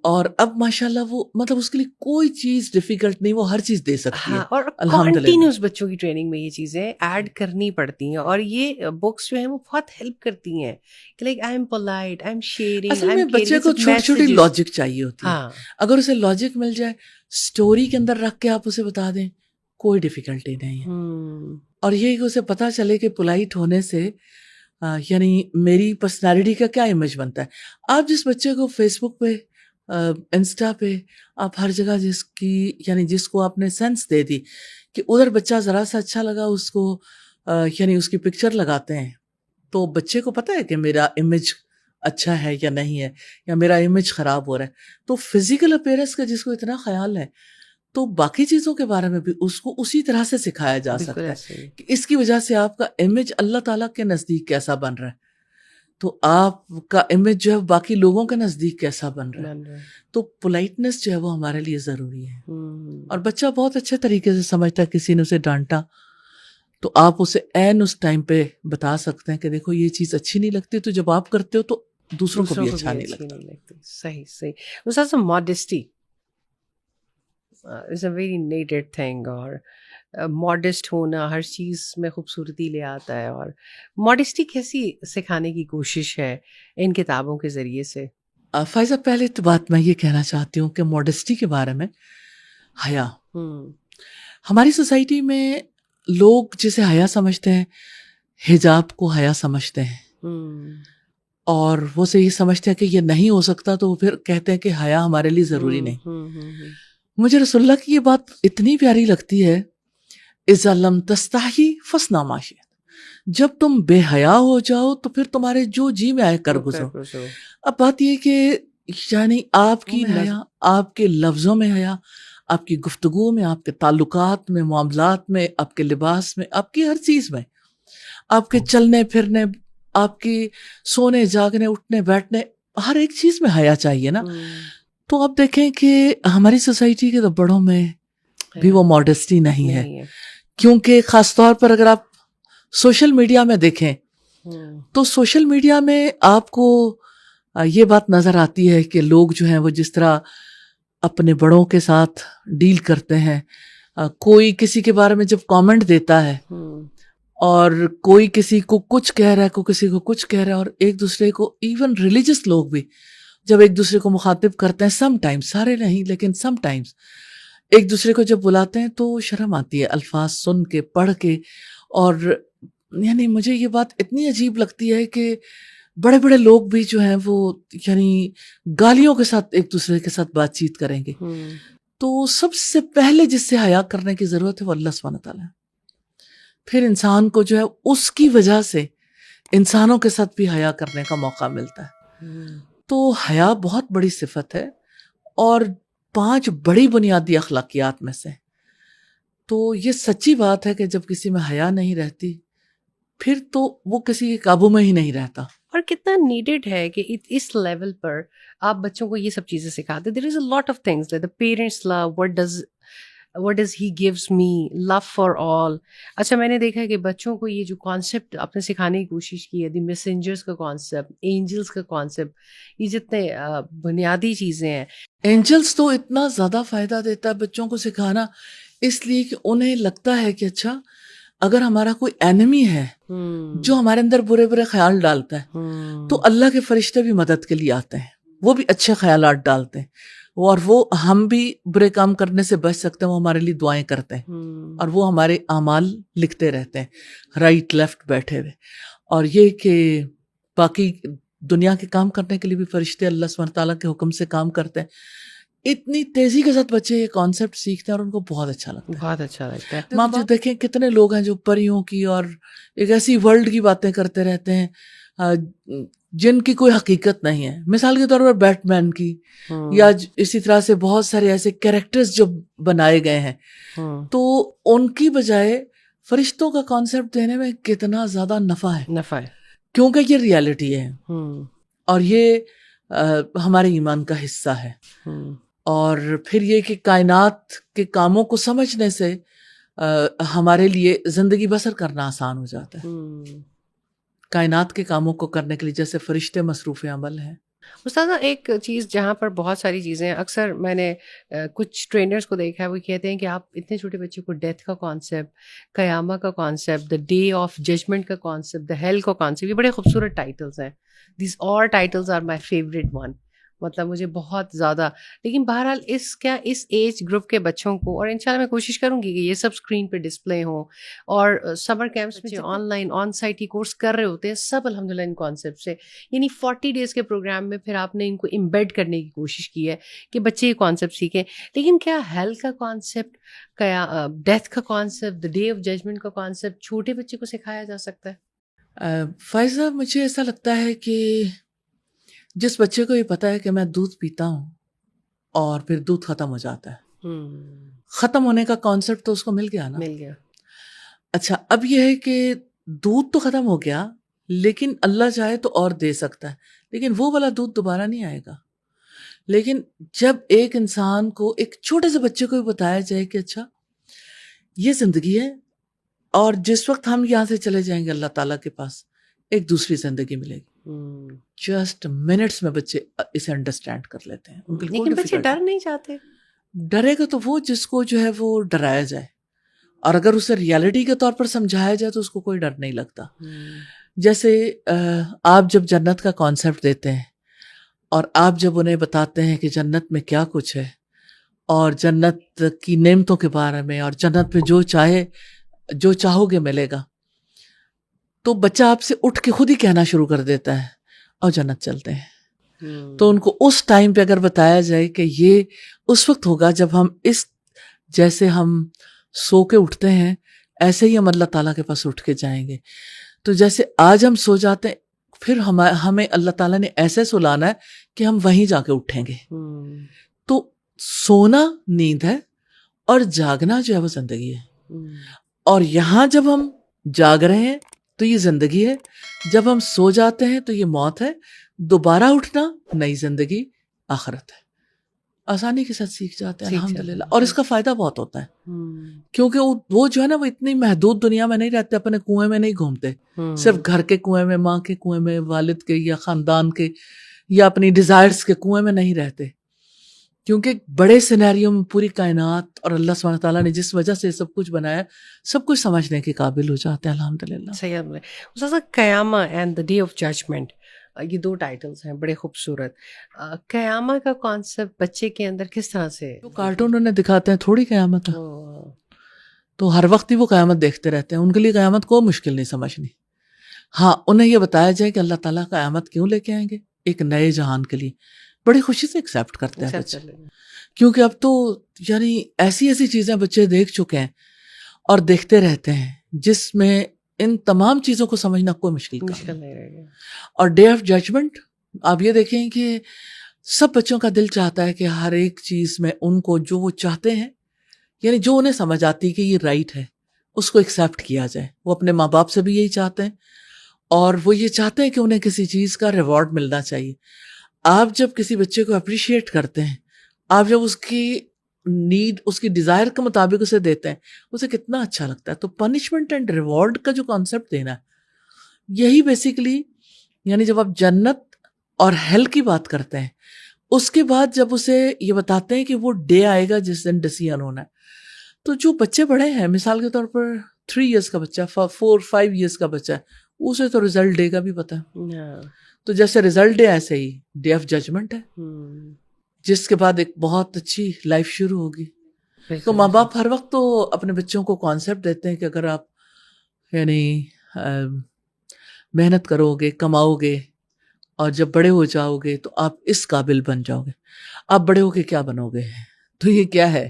اور اب ماشاءاللہ وہ مطلب اس کے لیے کوئی چیز ڈیفیکلٹ نہیں، وہ ہر چیز دے سکتی ہے. اور کنٹینیوس بچوں کی ٹریننگ میں یہ چیزیں ایڈ کرنی پڑتی ہیں، اور یہ بکس جو ہیں وہ بہت ہیلپ کرتی ہیں کہ like I am polite, I am sharing. اصل میں بچے کو چھوٹی چھوٹی لاجک چاہیے ہوتی ہے. اگر اسے لاجک مل جائے، اسٹوری کے اندر رکھ کے آپ اسے بتا دیں، کوئی ڈیفیکلٹی نہیں ہے. اور یہ کہ اسے پتا چلے کہ پولائٹ ہونے سے یعنی میری پرسنالٹی کا کیا امیج بنتا ہے. آپ جس بچے کو فیس بک پہ، انسٹا پہ، آپ ہر جگہ جس کو آپ نے سینس دے دی کہ ادھر بچہ ذرا سا اچھا لگا اس کو، یعنی اس کی پکچر لگاتے ہیں، تو بچے کو پتا ہے کہ میرا امیج اچھا ہے یا نہیں ہے، یا میرا امیج خراب ہو رہا ہے. تو فزیکل اپیرنس کا جس کو اتنا خیال ہے تو باقی چیزوں کے بارے میں بھی اس کو اسی طرح سے سکھایا جا سکتا ہے کہ اس کی وجہ سے آپ کا امیج اللہ تعالیٰ کے نزدیک کیسا بن رہا ہے، تو آپ کا امیج جو ہے باقی لوگوں کے نزدیک کیسا بن رہا ہے. تو پولائٹنس جو ہے وہ ہمارے لیے ضروری ہے. اور بچہ بہت اچھے طریقے سے سمجھتا ہے، کسی نے اسے ڈانٹا تو آپ اسے عین اس ٹائم پہ بتا سکتے ہیں کہ دیکھو یہ چیز اچھی نہیں لگتی، تو جب آپ کرتے ہو تو دوسروں کو بھی اچھا نہیں لگتا. صحیح. استاد modesty is a very needed thing, اور ماڈسٹ ہونا ہر چیز میں خوبصورتی لے آتا ہے. اور ماڈسٹی کیسی سکھانے کی کوشش ہے ان کتابوں کے ذریعے سے؟ فائزہ، پہلے تو بات میں یہ کہنا چاہتی ہوں کہ ماڈسٹی کے بارے میں، حیا، ہماری سوسائٹی میں لوگ جسے حیا سمجھتے ہیں، حجاب کو حیا سمجھتے ہیں، اور وہ سے یہ سمجھتے ہیں کہ یہ نہیں ہو سکتا، تو وہ پھر کہتے ہیں کہ حیا ہمارے لیے ضروری نہیں. مجھے رسول اللہ کی یہ بات اتنی پیاری لگتی ہے، اذا لم تستحی فاصنع ما شئت، جب تم بے حیا ہو جاؤ تو پھر تمہارے جو جی میں آئے کر گزرو. اب بات یہ کہ یعنی آپ کی حیا، آپ کے لفظوں میں حیا، آپ کی گفتگو میں، آپ کے تعلقات میں، معاملات میں، آپ کے لباس میں، آپ کی ہر چیز میں، آپ کے چلنے پھرنے، آپ کی سونے جاگنے، اٹھنے بیٹھنے، ہر ایک چیز میں حیا چاہیے نا. تو آپ دیکھیں کہ ہماری سوسائٹی کے تو بڑوں میں بھی وہ ماڈسٹی نہیں ہے، کیونکہ خاص طور پر اگر آپ سوشل میڈیا میں دیکھیں تو سوشل میڈیا میں آپ کو یہ بات نظر آتی ہے کہ لوگ جو ہیں وہ جس طرح اپنے بڑوں کے ساتھ ڈیل کرتے ہیں. کوئی کسی کے بارے میں جب کامنٹ دیتا ہے اور کوئی کسی کو کچھ کہہ رہا ہے، کوئی کسی کو کچھ کہہ رہا ہے، اور ایک دوسرے کو ایون ریلیجس لوگ بھی جب ایک دوسرے کو مخاطب کرتے ہیں، سم ٹائمز، سارے نہیں لیکن سم ٹائمز ایک دوسرے کو جب بلاتے ہیں تو شرم آتی ہے الفاظ سن کے، پڑھ کے. اور یعنی مجھے یہ بات اتنی عجیب لگتی ہے کہ بڑے بڑے لوگ بھی جو ہیں وہ یعنی گالیوں کے ساتھ ایک دوسرے کے ساتھ بات چیت کریں گے. تو سب سے پہلے جس سے حیا کرنے کی ضرورت ہے وہ اللہ سبحانہ تعالیٰ ہے. پھر انسان کو جو ہے اس کی وجہ سے انسانوں کے ساتھ بھی حیا کرنے کا موقع ملتا ہے. تو حیا بہت بڑی صفت ہے اور 5 بڑی بنیادی اخلاقیات میں سے. تو یہ سچی بات ہے کہ جب کسی میں حیا نہیں رہتی پھر تو وہ کسی کے قابو میں ہی نہیں رہتا. اور کتنا نیڈڈ ہے کہ اس لیول پر آپ بچوں کو یہ سب چیزیں سکھاتے. There is a lot of things like the parents love, what does he gives me, love for all. اچھا میں نے دیکھا ہے کہ بچوں کو یہ جو کانسیپٹ آپ نے سکھانے کی کوشش کی ہے، دی میسنجرس کا کانسیپٹ، اینجلس کا کانسیپٹ، یہ جتنے بنیادی چیزیں ہیں. اینجلس تو اتنا زیادہ فائدہ دیتا ہے بچوں کو سکھانا، اس لیے کہ انہیں لگتا ہے کہ اچھا اگر ہمارا کوئی اینمی ہے جو ہمارے اندر برے برے خیال ڈالتا ہے تو اللہ کے فرشتے بھی مدد کے لیے آتے ہیں، وہ بھی اچھے خیالات ڈالتے ہیں، اور وہ ہم بھی برے کام کرنے سے بچ سکتے ہیں. وہ ہمارے لیے دعائیں کرتے ہیں اور وہ ہمارے اعمال لکھتے رہتے ہیں رائٹ لیفٹ بیٹھے ہوئے. اور یہ کہ باقی دنیا کے کام کرنے کے لیے بھی فرشتے اللہ سبحانہ تعالیٰ کے حکم سے کام کرتے ہیں. اتنی تیزی کے ساتھ بچے یہ کانسیپٹ سیکھتے ہیں اور ان کو بہت اچھا لگتا ہے. بہت اچھا لگتا ہے. ماں باپ دیکھیں کتنے لوگ ہیں جو پریوں کی اور ایک ایسی ورلڈ کی باتیں کرتے رہتے ہیں جن کی کوئی حقیقت نہیں ہے. مثال کے طور پر بیٹ مین کی یا اسی طرح سے بہت سارے ایسے کیریکٹرز جو بنائے گئے ہیں، تو ان کی بجائے فرشتوں کا کانسیپٹ دینے میں کتنا زیادہ نفع ہے کیونکہ یہ ریالٹی ہے اور یہ ہمارے ایمان کا حصہ ہے. اور پھر یہ کہ کائنات کے کاموں کو سمجھنے سے ہمارے لیے زندگی بسر کرنا آسان ہو جاتا ہے. کائنات کے کاموں کو کرنے کے لیے جیسے فرشتے مصروف عمل ہیں. استاذہ ایک چیز جہاں پر بہت ساری چیزیں ہیں، اکثر میں نے کچھ ٹرینرز کو دیکھا ہے، وہ کہتے ہیں کہ آپ اتنے چھوٹے بچے کو ڈیتھ کا کانسیپٹ، قیامہ کا concept, the day of judgement کا کانسیپٹ، دا ہیل کا کانسیپٹ، یہ بڑے خوبصورت ٹائٹلز ہیں. These all titles are my favourite one, مطلب مجھے بہت زیادہ. لیکن بہرحال اس ایج گروپ کے بچوں کو، اور انشاءاللہ میں کوشش کروں گی کہ یہ سب اسکرین پہ ڈسپلے ہوں، اور سمر کیمپس میں آن لائن آن سائٹ ہی کورس کر رہے ہوتے ہیں سب الحمدللہ ان کانسیپٹ سے. یعنی 40 ڈیز کے پروگرام میں پھر آپ نے ان کو امبیڈ کرنے کی کوشش کی ہے کہ بچے یہ کانسیپٹ سیکھیں. لیکن کیا ہیل کا کانسیپٹ، کیا ڈیتھ کا concept, the day of judgement کا کانسیپٹ چھوٹے بچے کو سکھایا جا سکتا ہے؟ فائزہ مجھے ایسا لگتا ہے کہ جس بچے کو یہ پتا ہے کہ میں دودھ پیتا ہوں اور پھر دودھ ختم ہو جاتا ہے، ختم ہونے کا کانسیپٹ تو اس کو مل گیا نا. مل گیا. اچھا اب یہ ہے کہ دودھ تو ختم ہو گیا لیکن اللہ چاہے تو اور دے سکتا ہے، لیکن وہ والا دودھ دوبارہ نہیں آئے گا. لیکن جب ایک انسان کو، ایک چھوٹے سے بچے کو بھی بتایا جائے کہ اچھا یہ زندگی ہے اور جس وقت ہم یہاں سے چلے جائیں گے اللہ تعالیٰ کے پاس ایک دوسری زندگی ملے گی. جسٹ منٹس میں بچے اسے انڈرسٹینڈ کر لیتے ہیں. لیکن بچے ڈر نہیں چاہتے. ڈرے گا تو وہ جس کو جو ہے وہ ڈرایا جائے، اور اگر اسے ریالٹی کے طور پر سمجھایا جائے تو اس کو کوئی ڈر نہیں لگتا. جیسے آپ جب جنت کا کانسیپٹ دیتے ہیں اور آپ جب انہیں بتاتے ہیں کہ جنت میں کیا کچھ ہے اور جنت کی نعمتوں کے بارے میں، اور جنت میں جو چاہو گے ملے گا، تو بچہ آپ سے اٹھ کے خود ہی کہنا شروع کر دیتا ہے اور جنت چلتے ہیں. تو ان کو اس ٹائم پہ اگر بتایا جائے کہ یہ اس وقت ہوگا جب ہم جیسے ہم سو کے اٹھتے ہیں ایسے ہی ہم اللہ تعالیٰ کے پاس اٹھ کے جائیں گے. تو جیسے آج ہم سو جاتے ہیں پھر ہمیں اللہ تعالیٰ نے ایسے سلانا ہے کہ ہم وہیں جا کے اٹھیں گے. تو سونا نیند ہے اور جاگنا جو ہے وہ زندگی ہے. اور یہاں جب ہم جاگ رہے ہیں تو یہ زندگی ہے، جب ہم سو جاتے ہیں تو یہ موت ہے. دوبارہ اٹھنا نئی زندگی آخرت ہے. آسانی کے ساتھ سیکھ جاتے ہیں سیکھ جاتے الحمدللہ. ہیں. اور اس کا فائدہ بہت ہوتا ہے ہوں کیونکہ وہ جو ہے نا وہ اتنی محدود دنیا میں نہیں رہتے, اپنے کنویں میں نہیں گھومتے, صرف گھر کے کنویں میں, ماں کے کنویں میں, والد کے یا خاندان کے یا اپنی ڈیزائرز کے کنویں میں نہیں رہتے, کیونکہ بڑے سینیریو میں پوری کائنات اور اللہ سبحانہ تعالیٰ نے جس وجہ سے سب کچھ بنایا سب کچھ سمجھنے کے قابل ہو جاتے ہیں الحمدللہ. صحیح ہے. استاذہ قیامہ and the day of judgement, یہ 2 ٹائٹلس ہیں بڑے خوبصورت. قیامہ کا کانسیپٹ بچے کے اندر کس طرح سے؟ جو کارٹون انہیں دکھاتے ہیں تھوڑی قیامت ہے, اوہ، تو ہر وقت ہی وہ قیامت دیکھتے رہتے ہیں, ان کے لیے قیامت کو مشکل نہیں سمجھنی. ہاں انہیں یہ بتایا جائے کہ اللہ تعالیٰ قیامت کیوں لے کے آئیں گے, ایک نئے جہان کے لیے, بڑی خوشی سے ایکسیپٹ کرتے ہیں accept بچے, کر لیں گے. کیونکہ اب تو یعنی ایسی چیزیں بچے دیکھ چکے ہیں اور دیکھتے رہتے ہیں جس میں ان تمام چیزوں کو سمجھنا کوئی مشکل مشکل نہیں رہے گا. اور ڈے آف ججمنٹ آپ یہ دیکھیں کہ سب بچوں کا دل چاہتا ہے کہ ہر ایک چیز میں ان کو جو وہ چاہتے ہیں, یعنی جو انہیں سمجھ آتی ہے کہ یہ رائٹ ہے, اس کو ایکسیپٹ کیا جائے. وہ اپنے ماں باپ سے بھی یہی چاہتے ہیں اور وہ یہ چاہتے ہیں کہ انہیں کسی چیز کا ریوارڈ ملنا چاہیے. آپ جب کسی بچے کو اپریشیٹ کرتے ہیں, آپ جب اس کی نیڈ, اس کی ڈیزائر کے مطابق اسے دیتے ہیں, اسے کتنا اچھا لگتا ہے. تو پنشمنٹ اینڈ ریوارڈ کا جو کانسیپٹ دینا ہے, یہی بیسیکلی, یعنی جب آپ جنت اور ہیل کی بات کرتے ہیں, اس کے بعد جب اسے یہ بتاتے ہیں کہ وہ ڈے آئے گا جس دن ڈیسیژن ہونا ہے, تو جو بچے بڑے ہیں, مثال کے طور پر 3 ایئرس کا بچہ, 4-5 ایئرس کا بچہ ہے, اسے تو ریزلٹ ڈے کا بھی پتا ہے. ہاں. تو جیسے ریزلٹ ڈے ایسے ہی ڈے آف ججمنٹ ہے, جس کے بعد ایک بہت اچھی لائف شروع ہوگی. تو ماں باپ ہر وقت تو اپنے بچوں کو کانسیپٹ دیتے ہیں کہ اگر آپ یعنی محنت کرو گے, کماؤ گے, اور جب بڑے ہو جاؤ گے تو آپ اس قابل بن جاؤ گے. آپ بڑے ہو کے کیا بنو گے, تو یہ کیا ہے,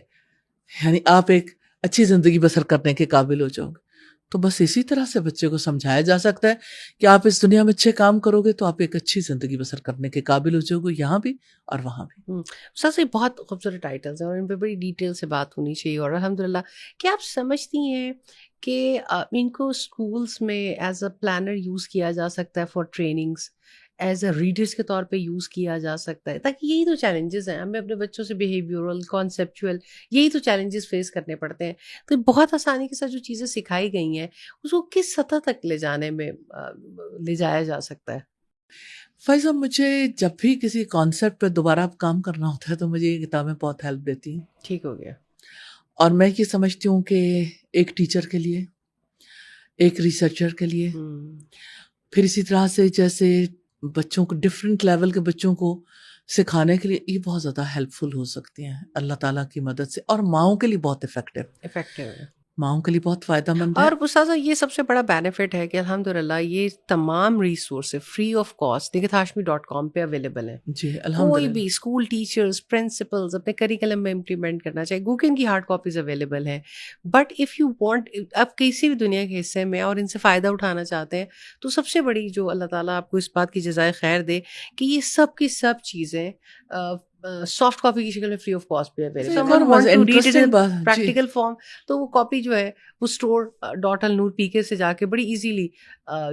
یعنی آپ ایک اچھی زندگی بسر کرنے کے قابل ہو جاؤ گے. تو بس اسی طرح سے بچے کو سمجھایا جا سکتا ہے کہ آپ اس دنیا میں اچھے کام کرو گے تو آپ ایک اچھی زندگی بسر کرنے کے قابل ہو جاؤ گے, یہاں بھی اور وہاں بھی. سر سے بہت خوبصورت ٹائٹلز ہیں اور ان پہ بڑی ڈیٹیل سے بات ہونی چاہیے. اور الحمدللہ کیا آپ سمجھتی ہیں کہ ان کو اسکولس میں ایز اے پلانر یوز کیا جا سکتا ہے for trainings, as a readers کے طور پہ یوز کیا جا سکتا ہے, تاکہ یہی تو چیلنجز ہیں ہمیں اپنے بچوں سے بیہیویورل, کانسیپچول, یہی تو چیلنجز فیس کرنے پڑتے ہیں. تو بہت آسانی کے ساتھ جو چیزیں سکھائی گئی ہیں اس کو کس سطح تک لے جانے میں لے جایا جا سکتا ہے؟ فائزہ, مجھے جب بھی کسی کانسیپٹ پہ دوبارہ کام کرنا ہوتا ہے تو مجھے یہ کتابیں بہت ہیلپ دیتی ہیں. ٹھیک ہو گیا. اور میں یہ سمجھتی ہوں کہ ایک ٹیچر کے لیے, ایک ریسرچر کے لیے, پھر اسی طرح سے جیسے بچوں کو ڈفرینٹ لیول کے بچوں کو سکھانے کے لیے یہ بہت زیادہ ہیلپ فل ہو سکتی ہیں اللہ تعالیٰ کی مدد سے. اور ماؤں کے لیے بہت افیکٹو ہے, ماؤں کے لیے بہت فائدہ مند ہے. اور استاذہ یہ سب سے بڑا بینیفٹ ہے کہ الحمدللہ یہ تمام ریسورسز فری آف کاسٹ نگہت.hashmi.com پہ اویلیبل ہیں. جی کوئی الحمدللہ. بھی اسکول ٹیچرز, پرنسپلز اپنے کریکلم میں امپلیمنٹ کرنا چاہے, گوگل کی ہارڈ کاپیز اویلیبل ہیں. بٹ اف یو وانٹ, آپ کسی بھی دنیا کے حصے میں اور ان سے فائدہ اٹھانا چاہتے ہیں, تو سب سے بڑی جو اللہ تعالیٰ آپ کو اس بات کی جزائے خیر دے کہ یہ سب کی سب چیزیں سافٹ کاپی کی شکل میں فری آف کاسٹ پہ پریکٹیکل فارم, تو وہ کاپی جو ہے وہ store.alnoor.pk سے جا کے بڑی ایزیلی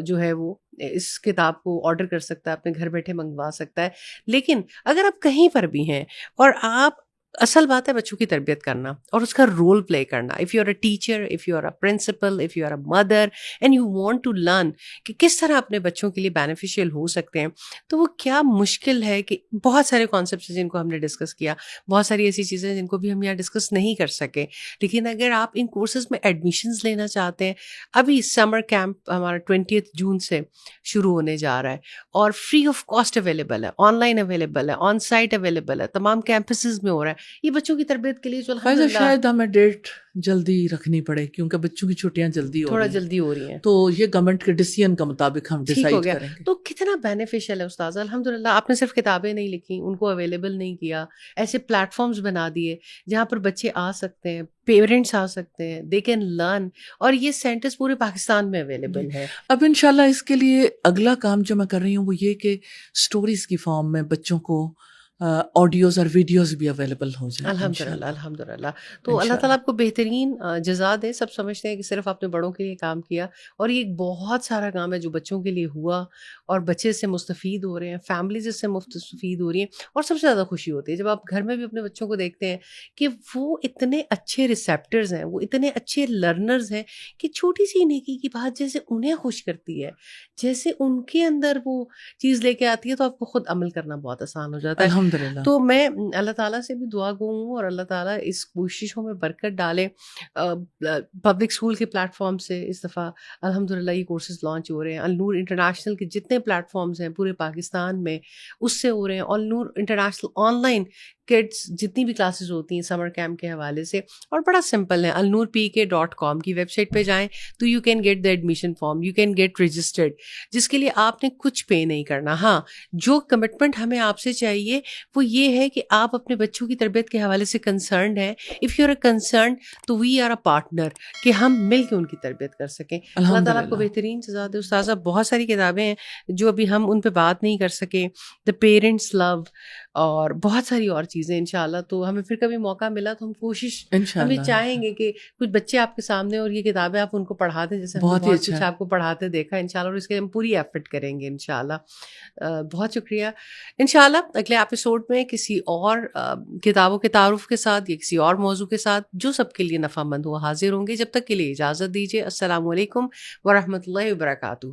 جو ہے وہ اس کتاب کو آرڈر کر سکتا ہے, اپنے گھر بیٹھے منگوا سکتا ہے. لیکن اگر آپ کہیں پر بھی ہیں اور آپ, اصل بات ہے بچوں کی تربیت کرنا اور اس کا رول پلے کرنا. If you are a teacher, if you are a principal, if you are a mother and you want to learn کہ کس طرح اپنے بچوں کے لیے بینیفیشیل ہو سکتے ہیں, تو وہ کیا مشکل ہے کہ بہت سارے کانسیپٹس جن کو ہم نے ڈسکس کیا, بہت ساری ایسی چیزیں جن کو بھی ہم یہاں ڈسکس نہیں کر سکے. لیکن اگر آپ ان کورسز میں ایڈمیشنز لینا چاہتے ہیں, ابھی سمر کیمپ ہمارا 20 جون سے شروع ہونے جا رہا ہے اور فری آف کاسٹ اویلیبل ہے, آن لائن اویلیبل ہے, آن سائٹ اویلیبل ہے, تمام کیمپسز میں ہو رہا ہے. یہ بچوں کی تربیت کے لیے جو فائزہ شاید ہمیں ڈیٹ جلدی رکھنی پڑے کیونکہ بچوں کی چھٹیاں جلدی تھوڑا جلدی ہو رہی ہیں, تو یہ گورنمنٹ کے ڈیسیژن کا مطابق ہم ٹھیک ہو ڈیسائیڈ گیا. کریں گے. تو کتنا بینیفیشیل ہے استاذہ, الحمدللہ آپ نے صرف کتابیں نہیں لکھی, ان کو اویلیبل نہیں کیا, ایسے پلیٹ فارمز بنا دیے جہاں پر بچے آ سکتے ہیں, پیرنٹس آ سکتے ہیں, دے کین لرن, اور یہ سینٹرز پورے پاکستان میں اویلیبل ہے. اب انشاءاللہ اس کے لیے اگلا کام جو میں کر رہی ہوں وہ یہ کہ سٹوریز کی فارم میں بچوں کو آڈیوز اور ویڈیوز بھی اویلیبل ہو جائیں الحمدللہ انشاءاللہ الحمدللہ. تو اللہ تعالیٰ آپ کو بہترین جزا دے. سب سمجھتے ہیں کہ صرف آپ نے بڑوں کے لیے کام کیا، اور یہ ایک بہت سارا کام ہے جو بچوں کے لیے ہوا، اور بچے اس سے مستفید ہو رہے ہیں، فیملیز اس سے مستفید ہو رہی ہیں. اور سب سے زیادہ خوشی ہوتی ہے جب آپ گھر میں بھی اپنے بچوں کو دیکھتے ہیں کہ وہ اتنے اچھے ریسیپٹرز ہیں، وہ اتنے اچھے لرنرز ہیں کہ چھوٹی سی نیکی کی بات جیسے انہیں خوش کرتی ہے، جیسے ان کے اندر وہ چیز لے کے آتی ہے، تو آپ کو خود عمل کرنا بہت آسان ہو جاتا ہے. الحمدللہ. تو میں اللہ تعالیٰ سے بھی دعا گو ہوں، اور اللہ تعالیٰ اس کوششوں میں برکت ڈالے. پبلک اسکول کے پلیٹ فارم سے اس دفعہ الحمدللہ یہ کورسز لانچ ہو رہے ہیں. النور انٹرنیشنل کے جتنے پلیٹ فارمز ہیں پورے پاکستان میں اس سے ہو رہے ہیں. النور انٹرنیشنل آن لائن کڈس جتنی بھی کلاسز ہوتی ہیں سمر کیمپ کے حوالے سے، اور بڑا سمپل ہے. alnoorpk.com کی ویب سائٹ پہ جائیں تو you can get the admission form, you can get registered, جس کے لیے آپ نے کچھ پے نہیں کرنا. ہاں، جو کمٹمنٹ ہمیں آپ سے چاہیے وہ یہ ہے کہ آپ اپنے بچوں کی تربیت کے حوالے سے کنسرنڈ ہیں. If you are a concerned تو وی آر اے پارٹنر، کہ ہم مل کے ان کی تربیت کر سکیں. اللہ تعالیٰ آپ کو الحمدللہ. بہترین سزا دے. استاذہ بہت ساری کتابیں ہیں جو ابھی ہم ان پہ بات نہیں کر سکے، دا پیرنٹس لو، اور بہت ساری اور چیزیں انشاءاللہ. تو ہمیں پھر کبھی موقع ملا تو ہم ہم انشاءاللہ. یہ چاہیں گے کہ کچھ بچے آپ کے سامنے اور یہ کتابیں آپ ان کو پڑھا دیں، جیسے ہم نے بہت ہی بہت اچھا کچھ ہے. آپ کو پڑھاتے دیکھا انشاءاللہ، اور اس کے لیے ہم پوری ایفرٹ کریں گے انشاءاللہ. بہت شکریہ. انشاءاللہ اگلے ایپیسوڈ میں کسی اور کتابوں کے تعارف کے ساتھ یا کسی اور موضوع کے ساتھ جو سب کے لیے نفع مند ہو حاضر ہوں گے. جب تک کے لیے اجازت دیجیے. السلام علیکم ورحمۃ اللہ وبرکاتہ.